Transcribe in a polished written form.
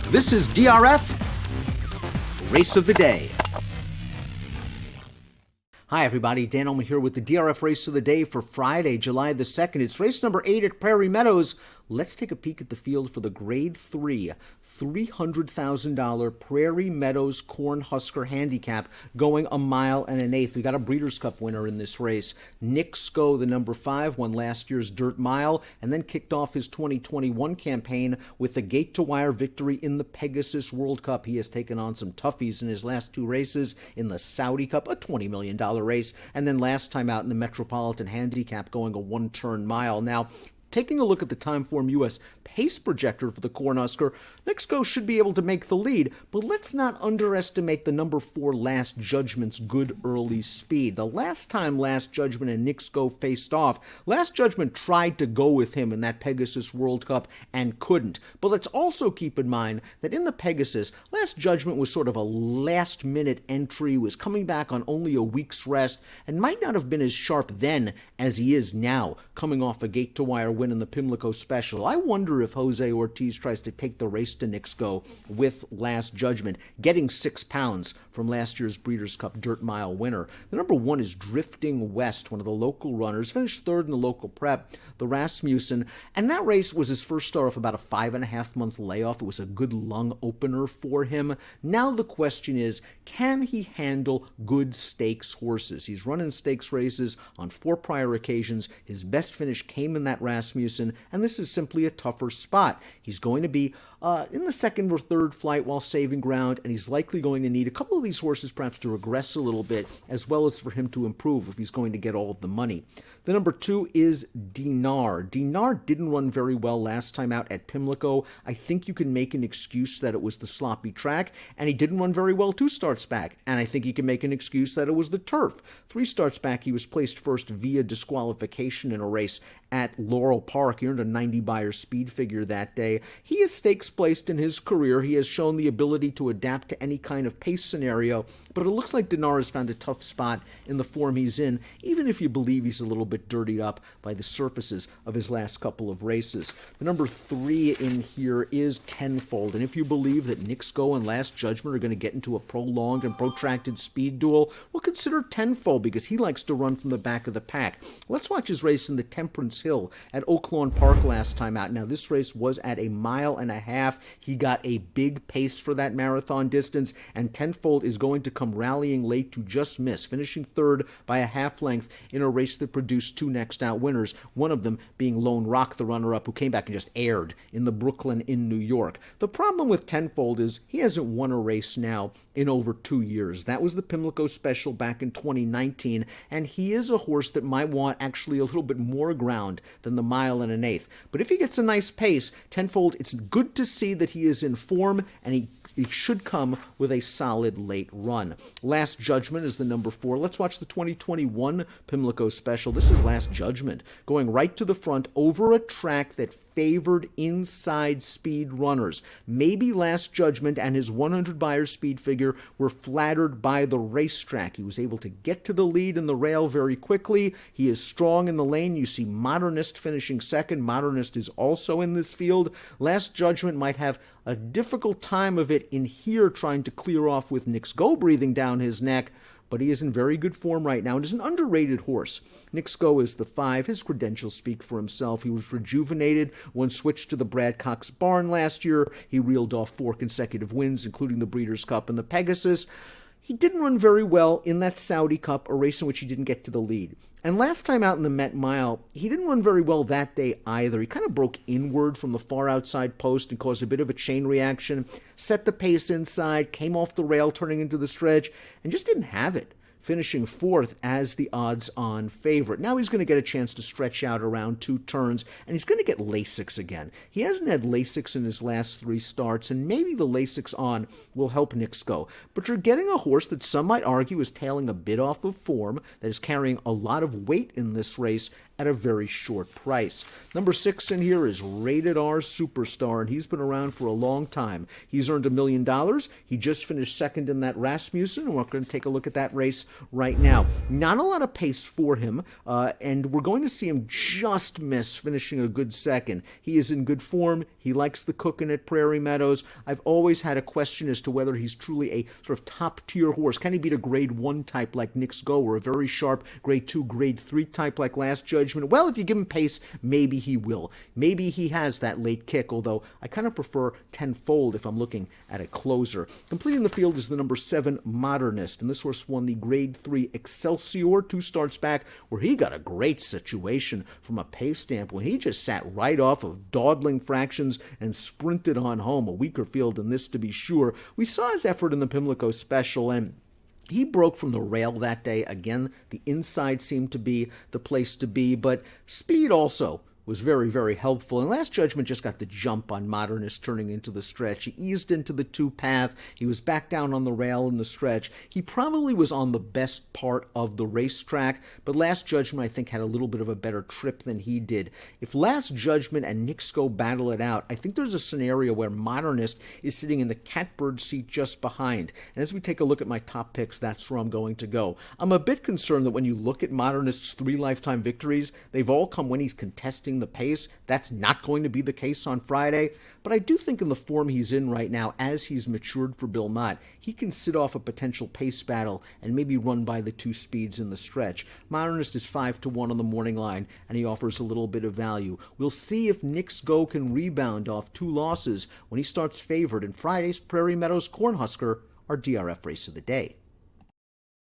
This is DRF Race of the Day. Hi everybody, Dan Illman here with the DRF Race of the Day for Friday, July the 2nd. It's race number 8 at Prairie Meadows. Let's take a peek at the field for the Grade 3, $300,000 Prairie Meadows Cornhusker Handicap, going 1.1 miles. We got a Breeders' Cup winner in this race. Nick Sko, the number 5, won last year's Dirt Mile and then kicked off his 2021 campaign with a gate-to-wire victory in the Pegasus World Cup. He has taken on some toughies in his last 2 races in the Saudi Cup, a $20 million race, and then last time out in the Metropolitan Handicap going a 1-turn mile. Now, taking a look at the Timeform US pace projector for the Cornhusker, Nick Sko should be able to make the lead, but let's not underestimate the number 4 Last Judgment's good early speed. The last time Last Judgment and Nick Sko faced off, Last Judgment tried to go with him in that Pegasus World Cup and couldn't. But let's also keep in mind that in the Pegasus, Last Judgment was sort of a last-minute entry, was coming back on only a week's rest, and might not have been as sharp then as he is now, coming off a gate-to-wire win in the Pimlico Special. I wonder if Jose Ortiz tries to take the race to Nick Sko with Last Judgment, getting 6 pounds from last year's Breeders' Cup Dirt Mile winner. The number 1 is Drifting West, one of the local runners, finished 3rd in the local prep, the Rasmussen, and that race was his first start off about a 5.5-month layoff. It was a good lung opener for him. Now the question is, can he handle good stakes horses? He's run in stakes races on 4 prior occasions. His best finish came in that Rasmussen, and this is simply a tougher spot. He's going to be in the 2nd or 3rd flight while saving ground, and he's likely going to need a couple of these horses perhaps to regress a little bit, as well as for him to improve if he's going to get all of the money. The number 2 is Dinar. Dinar didn't run very well last time out at Pimlico. I think you can make an excuse that it was the sloppy track, and he didn't run very well 2 starts back, and I think you can make an excuse that it was the turf. 3 starts back, he was placed first via disqualification in a race at Laurel Park. He earned a 90 Beyer speed figure that day. He is stakes placed in his career. He has shown the ability to adapt to any kind of pace scenario, but it looks like Dinar has found a tough spot in the form he's in, even if you believe he's a little bit dirtied up by the surfaces of his last couple of races. The number 3 in here is Tenfold, and if you believe that Nick Sko and Last Judgment are going to get into a prolonged and protracted speed duel, well, consider Tenfold, because he likes to run from the back of the pack. Let's watch his race in the Temperance Hill at Oaklawn Park last time out. Now, this race was at 1.5 miles. He got a big pace for that marathon distance, and Tenfold is going to come rallying late to just miss, finishing 3rd by a half length in a race that produced 2 next out winners, one of them being Lone Rock, the runner-up, who came back and just aired in the Brooklyn in New York. The problem with Tenfold is he hasn't won a race now in over 2 years. That was the Pimlico Special back in 2019, and he is a horse that might want actually a little bit more ground than the 1 1/8. But if he gets a nice pace, Tenfold, it's good to see that he is in form, and he should come with a solid late run. Last Judgment is the number 4. Let's watch the 2021 Pimlico Special. This is Last Judgment, going right to the front over a track that favored inside speed runners. Maybe Last Judgment and his 100 Beyer speed figure were flattered by the racetrack. He was able to get to the lead in the rail very quickly. He is strong in the lane. You see Modernist finishing 2nd. Modernist is also in this field. Last Judgment might have a difficult time of it in here trying to clear off with Nick Sko breathing down his neck, but he is in very good form right now and is an underrated horse. Nick Sko is the 5. His credentials speak for himself. He was rejuvenated when switched to the Brad Cox barn last year. He reeled off 4 consecutive wins, including the Breeders' Cup and the Pegasus. He didn't run very well in that Saudi Cup, a race in which he didn't get to the lead. And last time out in the Met Mile, he didn't run very well that day either. He kind of broke inward from the far outside post and caused a bit of a chain reaction, set the pace inside, came off the rail turning into the stretch, and just didn't have it, finishing 4th as the odds-on favorite. Now he's going to get a chance to stretch out around 2 turns, and he's going to get Lasix again. He hasn't had Lasix in his last 3 starts, and maybe the Lasix on will help Nick Sko. But you're getting a horse that some might argue is tailing a bit off of form, that is carrying a lot of weight in this race, at a very short price. Number 6 in here is Rated R Superstar, and he's been around for a long time. He's earned $1 million. He just finished second in that Rasmussen, and we're going to take a look at that race right now. Not a lot of pace for him, and we're going to see him just miss finishing a good second. He is in good form. He likes the cooking at Prairie Meadows. I've always had a question as to whether he's truly a sort of top-tier horse. Can he beat a Grade 1 type like Knicks Go, or a very sharp Grade 2, Grade 3 type like Last Judgment? Well, if you give him pace, maybe he will. Maybe he has that late kick, although I kind of prefer tenfold if I'm looking at a closer. Completing the field is the number 7 Modernist, and this horse won the Grade 3 Excelsior 2 starts back, where he got a great situation from a pace standpoint. He just sat right off of dawdling fractions and sprinted on home. A weaker field than this, to be sure. We saw his effort in the Pimlico Special, and he broke from the rail that day. Again, the inside seemed to be the place to be, but speed also was very, very helpful. And Last Judgment just got the jump on Modernist turning into the stretch. He eased into the 2 path. He was back down on the rail in the stretch. He probably was on the best part of the racetrack, but Last Judgment, I think, had a little bit of a better trip than he did. If Last Judgment and Knicks Go battle it out, I think there's a scenario where Modernist is sitting in the catbird seat just behind. And as we take a look at my top picks, that's where I'm going to go. I'm a bit concerned that when you look at Modernist's 3 lifetime victories, they've all come when he's contesting the pace. That's not going to be the case on Friday, but I do think in the form he's in right now, as he's matured for Bill Mott, he can sit off a potential pace battle and maybe run by the 2 speeds in the stretch. Modernist is 5-1 on the morning line, and he offers a little bit of value. We'll see if Knicks Go can rebound off 2 losses when he starts favored in Friday's Prairie Meadows Cornhusker, our DRF race of the day.